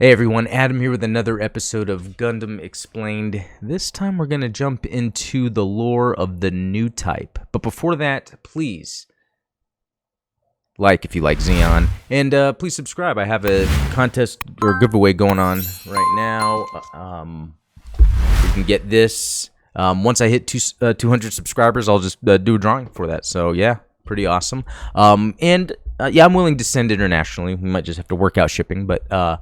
Hey everyone, Adam here with another episode of Gundam Explained. This time we're going to jump into the lore of the Newtype. But before that, please like if you like Xeon, and please subscribe. I have a contest or giveaway going on right now. You can get this. Once I hit 200 subscribers, I'll just do a drawing for that. So yeah, pretty awesome. Yeah, I'm willing to send internationally. We might just have to work out shipping, but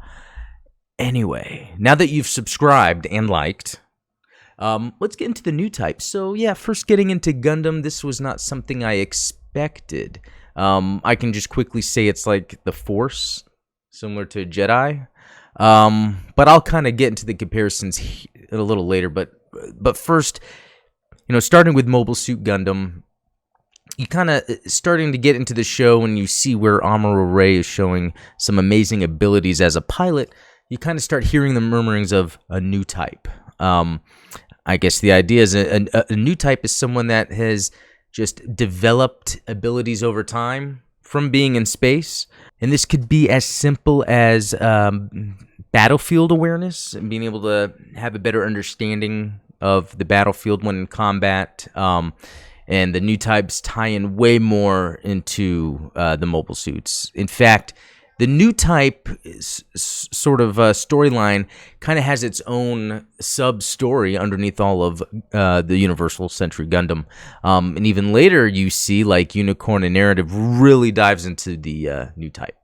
anyway, now that you've subscribed and liked, let's get into the Newtype. So yeah, first getting into Gundam, this was not something I expected. I can just quickly say it's like the Force, similar to Jedi. But I'll kind of get into the comparisons a little later. But first, starting with Mobile Suit Gundam, you kind of starting to get into the show and you see where Amuro Ray is showing some amazing abilities as a pilot. You kind of start hearing the murmurings of a new type. I guess the idea is a new type is someone that has just developed abilities over time from being in space. And this could be as simple as battlefield awareness and being able to have a better understanding of the battlefield when in combat. And the new types tie in way more into the mobile suits. In fact, the new type sort of storyline kind of has its own sub-story underneath all of the Universal Century Gundam. And even later, you see, like, Unicorn and Narrative really dives into the new type.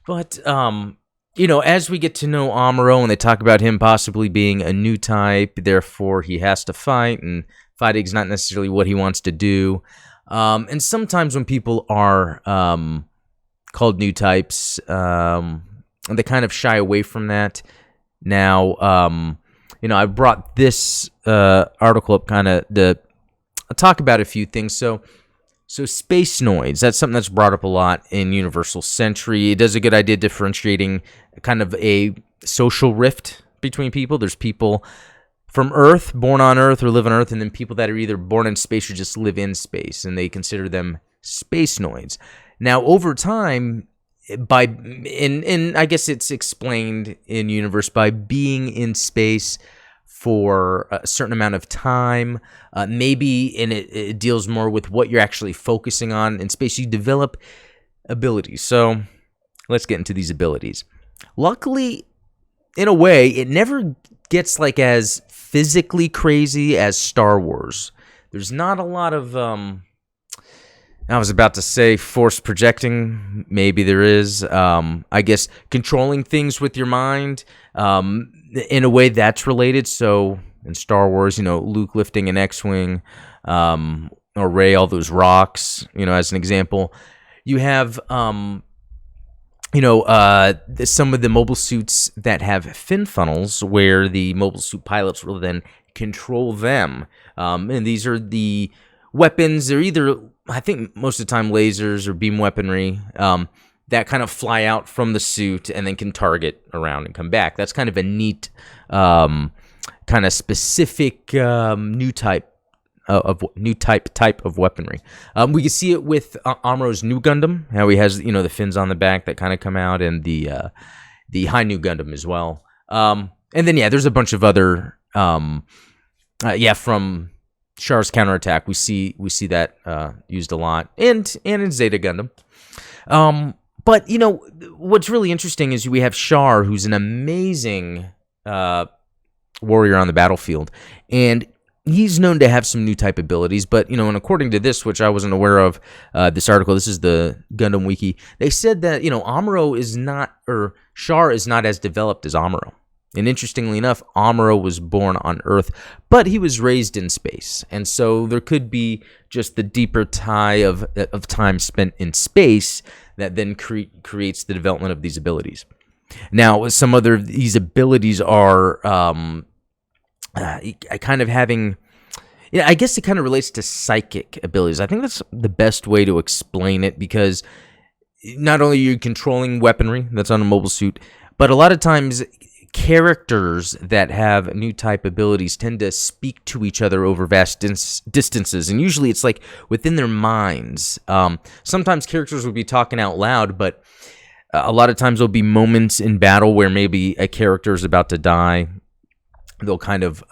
But, as we get to know Amuro and they talk about him possibly being a new type, therefore he has to fight, and fighting is not necessarily what he wants to do. And sometimes when people are called new types, they kind of shy away from that. Now, I brought this article up kind of to talk about a few things. So Spacenoids, that's something that's brought up a lot in Universal Century. It does a good idea differentiating kind of a social rift between people. There's people from Earth, born on Earth or live on Earth, and then people that are either born in space or just live in space, and they consider them Spacenoids. Now, over time, I guess it's explained in universe by being in space for a certain amount of time, maybe, and it deals more with what you're actually focusing on in space. You develop abilities. So let's get into these abilities. Luckily, in a way, it never gets like as physically crazy as Star Wars. There's not a lot of I was about to say force projecting. Maybe there is. I guess controlling things with your mind. In a way that's related. So in Star Wars, Luke lifting an X-Wing, or Rey, all those rocks, as an example. You have, some of the mobile suits that have fin funnels where the mobile suit pilots will then control them. And these are the weapons. They're either, I think most of the time, lasers or beam weaponry that kind of fly out from the suit and then can target around and come back. That's kind of a neat, kind of specific new type of weaponry. We can see it with Amuro's new Gundam, how he has the fins on the back that kind of come out, and the High New Gundam as well. And then there's a bunch of other from Char's counterattack, we see that used a lot, and in Zeta Gundam. But what's really interesting is we have Char, who's an amazing warrior on the battlefield, and he's known to have some new type abilities. But and according to this, which I wasn't aware of, this article, this is the Gundam Wiki, they said that Amuro is not, or Char is not as developed as Amuro. And interestingly enough, Amuro was born on Earth, but he was raised in space. And so there could be just the deeper tie of time spent in space that then creates the development of these abilities. Now, some other of these abilities are kind of having... I guess it kind of relates to psychic abilities. I think that's the best way to explain it, because not only are you controlling weaponry that's on a mobile suit, but a lot of times characters that have new type abilities tend to speak to each other over vast distances, and usually it's like within their minds. Sometimes characters will be talking out loud, but A lot of times there'll be moments in battle where maybe a character is about to die. They'll kind of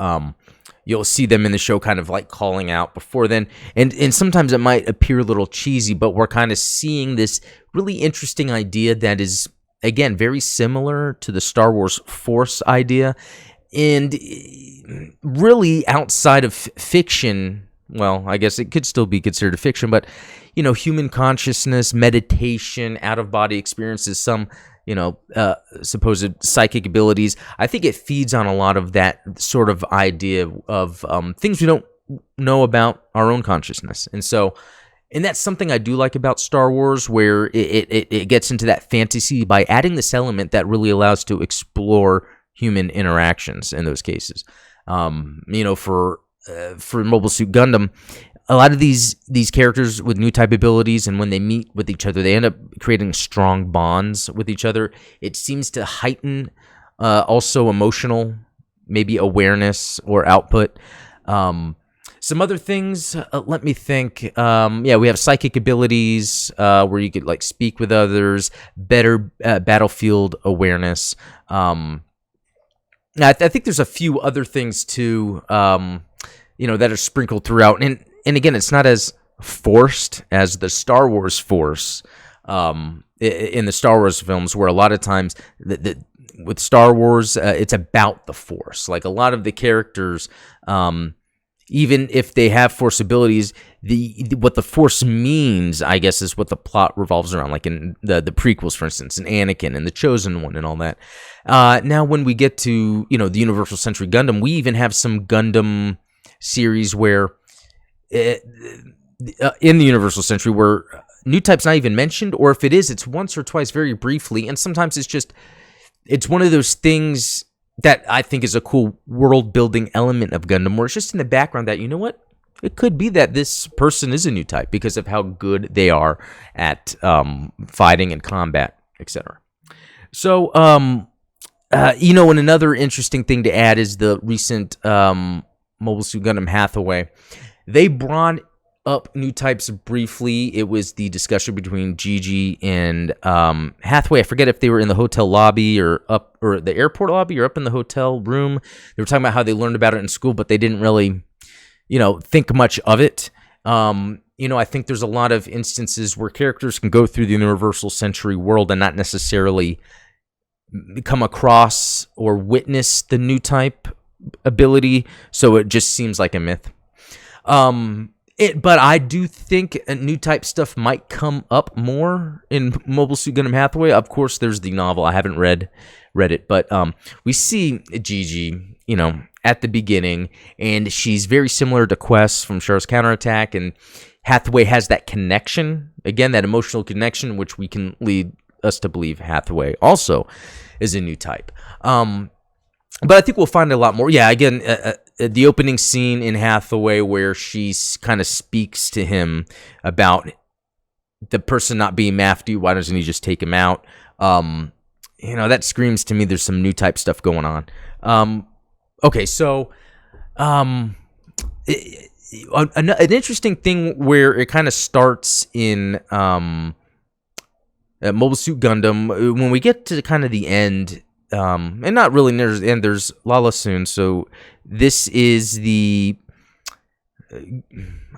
you'll see them in the show kind of like calling out before then, and sometimes it might appear a little cheesy, but we're kind of seeing this really interesting idea that is, again, very similar to the Star Wars Force idea, and really outside of fiction. Well, I guess it could still be considered a fiction, but human consciousness, meditation, out-of-body experiences, some supposed psychic abilities. I think it feeds on a lot of that sort of idea of things we don't know about our own consciousness. And that's something I do like about Star Wars, where it gets into that fantasy by adding this element that really allows to explore human interactions in those cases. For Mobile Suit Gundam, a lot of these characters with new type abilities, and when they meet with each other, they end up creating strong bonds with each other. It seems to heighten also emotional, maybe awareness or output. Some other things, let me think. We have psychic abilities where you could like speak with others, better battlefield awareness. I think there's a few other things too, that are sprinkled throughout. And again, it's not as forced as the Star Wars Force in the Star Wars films, where a lot of times with Star Wars, it's about the Force. Like a lot of the characters, even if they have Force abilities, what the Force means, I guess, is what the plot revolves around. Like in the prequels, for instance, and Anakin and the Chosen One and all that. Now, when we get to the Universal Century Gundam, we even have some Gundam series where in the Universal Century where Newtype's not even mentioned, or if it is, it's once or twice very briefly, and sometimes it's one of those things that I think is a cool world-building element of Gundam, where it's just in the background that, it could be that this person is a Newtype because of how good they are at fighting and combat, etc. So, and another interesting thing to add is the recent Mobile Suit Gundam Hathaway. They brought up Newtypes briefly. It was the discussion between Gigi and Hathaway. I forget if they were in the hotel lobby or the airport lobby or up in the hotel room. They were talking about how they learned about it in school, but they didn't really, think much of it. I think there's a lot of instances where characters can go through the Universal Century world and not necessarily come across or witness the Newtype ability, so it just seems like a myth. But I do think Newtype stuff might come up more in Mobile Suit Gundam Hathaway. Of course, there's the novel. I haven't read it, but we see Gigi, at the beginning, and she's very similar to Quest from Char's Counterattack, and Hathaway has that connection, again, that emotional connection, which we can lead us to believe Hathaway also is a Newtype. But I think we'll find a lot more. Yeah, again, the opening scene in Hathaway where she kind of speaks to him about the person not being Mafty, why doesn't he just take him out? That screams to me there's some Newtype stuff going on. Okay, so an interesting thing where it kind of starts in Mobile Suit Gundam, when we get to kind of the end, and not really near the end, there's Lalah Sune. So this is the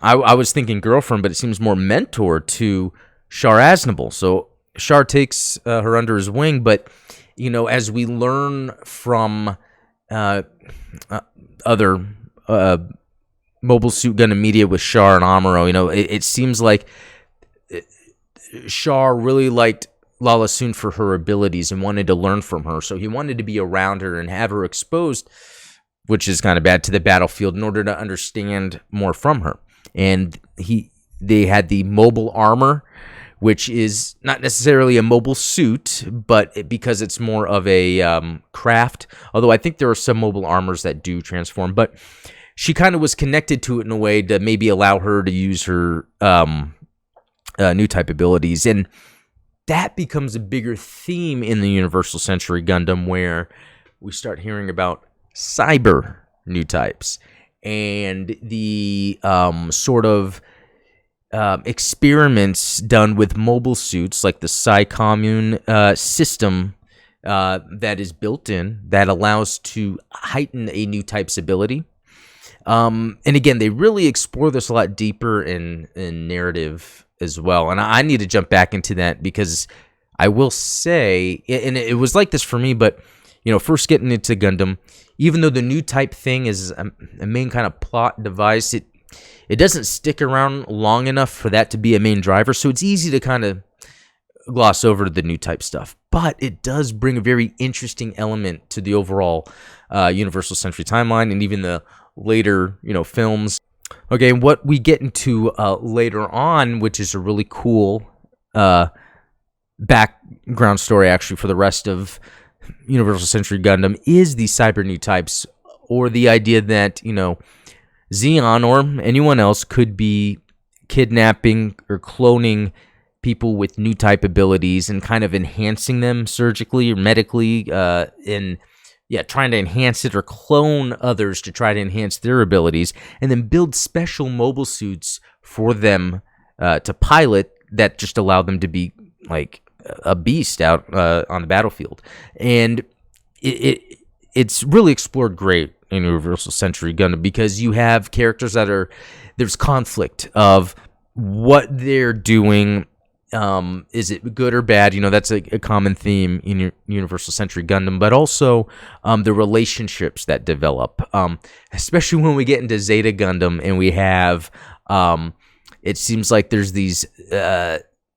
I was thinking girlfriend, but it seems more mentor to Char Aznable. So Char takes her under his wing, but as we learn from other Mobile Suit Gundam media with Char and Amuro, it seems like Char really liked Lalah Sune for her abilities and wanted to learn from her. So he wanted to be around her and have her exposed, which is kind of bad, to the battlefield in order to understand more from her. And they had the mobile armor, which is not necessarily a mobile suit, but because it's more of a craft. Although I think there are some mobile armors that do transform. But she kind of was connected to it in a way to maybe allow her to use her Newtype abilities. And that becomes a bigger theme in the Universal Century Gundam, where we start hearing about Cyber-Newtypes and the sort of experiments done with mobile suits like the Psychomu system that is built in that allows to heighten a Newtype's ability. And again, they really explore this a lot deeper in narrative as well. And I need to jump back into that because I will say, and it was like this for me, but first getting into Gundam, even though the Newtype thing is a main kind of plot device, it doesn't stick around long enough for that to be a main driver. So it's easy to kind of gloss over the Newtype stuff, but it does bring a very interesting element to the overall Universal Century timeline and even the later, films. Okay, and what we get into later on, which is a really cool background story actually for the rest of Universal Century Gundam, is the Cyber-Newtypes, or the idea that, Zeon or anyone else could be kidnapping or cloning people with Newtype abilities and kind of enhancing them surgically or medically, trying to enhance it or clone others to try to enhance their abilities, and then build special mobile suits for them to pilot that just allow them to be like a beast out on the battlefield. And it's really explored great in Universal Century Gundam because you have characters there's conflict of what they're doing. Is it good or bad? That's a common theme in Universal Century Gundam, but also the relationships that develop, especially when we get into Zeta Gundam and we have, it seems like there's these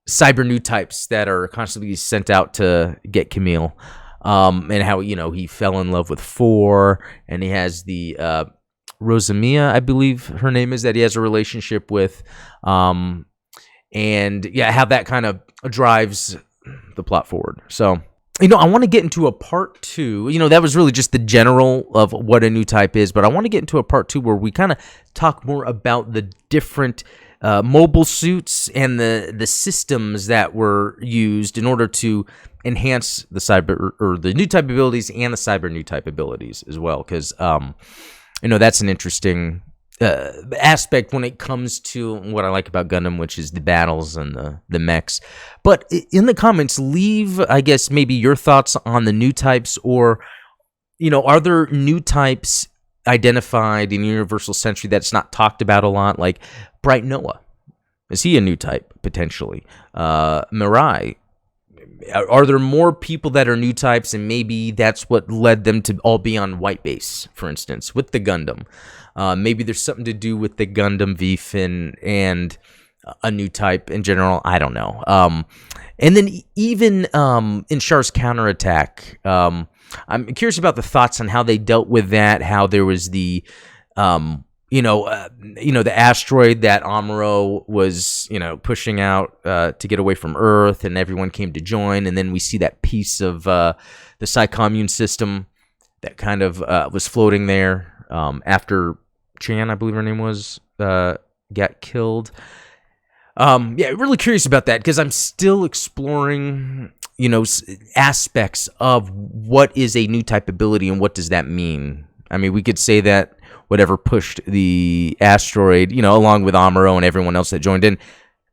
Cyber-Newtypes that are constantly sent out to get Camille, and how, he fell in love with 4, and he has the Rosamia, I believe her name is, that he has a relationship with, and how that kind of drives the plot forward. So, I want to get into a part 2. That was really just the general of what a Newtype is, but I want to get into a part 2 where we kind of talk more about the different mobile suits and the systems that were used in order to enhance the cyber or the Newtype abilities and the Cyber-Newtype abilities as well, because that's an interesting aspect when it comes to what I like about Gundam, which is the battles and the mechs. But in the comments, leave, I guess, maybe your thoughts on the Newtypes, or are there Newtypes identified in Universal Century that's not talked about a lot, like Bright Noah? Is he a Newtype potentially? Mirai. Are there more people that are Newtypes, and maybe that's what led them to all be on White Base, for instance, with the Gundam? Maybe there's something to do with the Gundam V-Fin and a Newtype in general. I don't know. And then even in Char's counterattack, I'm curious about the thoughts on how they dealt with that. How there was the the asteroid that Amuro was, pushing out to get away from Earth, and everyone came to join. And then we see that piece of the Psychomu system that kind of was floating there after Chan, I believe her name was, got killed. Really curious about that because I'm still exploring, aspects of what is a Newtype ability and what does that mean. I mean, we could say that whatever pushed the asteroid, along with Amuro and everyone else that joined in,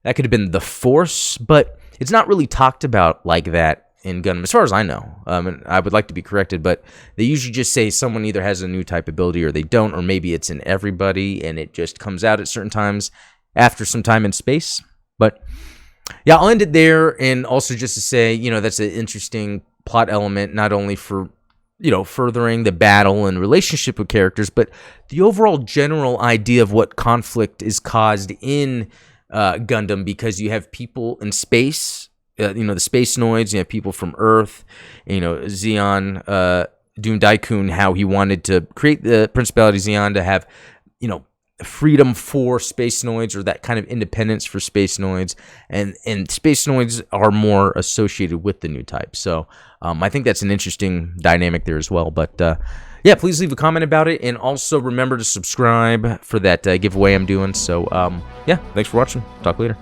that could have been the Force, but it's not really talked about like that in Gundam, as far as I know. And I would like to be corrected, but they usually just say someone either has a Newtype ability or they don't, or maybe it's in everybody and it just comes out at certain times after some time in space. But yeah, I'll end it there, and also just to say, that's an interesting plot element, not only for furthering the battle and relationship with characters, but the overall general idea of what conflict is caused in Gundam, because you have people in space, the Spacenoids, you have people from Earth, Zeon, Dune Daikun, how he wanted to create the Principality Zeon to have, freedom for Spacenoids, or that kind of independence for Spacenoids, and Spacenoids are more associated with the Newtype. So I think that's an interesting dynamic there as well. But please leave a comment about it, and also remember to subscribe for that giveaway I'm doing. So thanks for watching. Talk later.